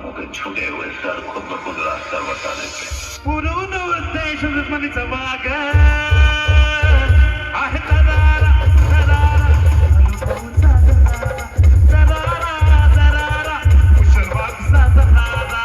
मुके छोटे हुए सर खुद ब खुद रास्ता बता देते पुरून देश दुश्मनीचा वाग आहे दरारा दरारा लुटाऊचा दरारा दरारा दरारा कुशलवागचा दरारा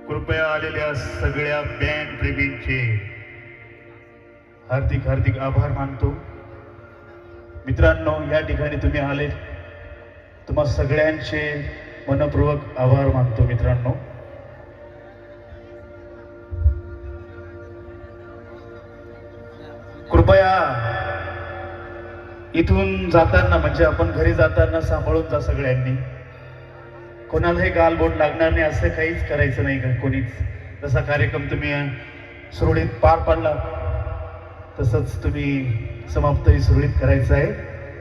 कृपया आलेल्या सगळ्या बँड प्रेमींचे हार्दिक हार्दिक आभार मानतो. मित्रांनो, या ठिकाणी तुम्ही आले तुम्हा सगळ्यांचे मनपूर्वक आभार मानतो. मित्रांनो, कृपया इथून जाताना म्हणजे आपण घरी जाताना सांभाळून जा सगळ्यांनी. कोणालाही गालबोट लागणार नाही असं काहीच करायचं नाही का कोणीच. जसा कार्यक्रम तुम्ही सुरळीत पार पाडला तसंच तुम्ही समाप्तही सुरळीत करायचं आहे.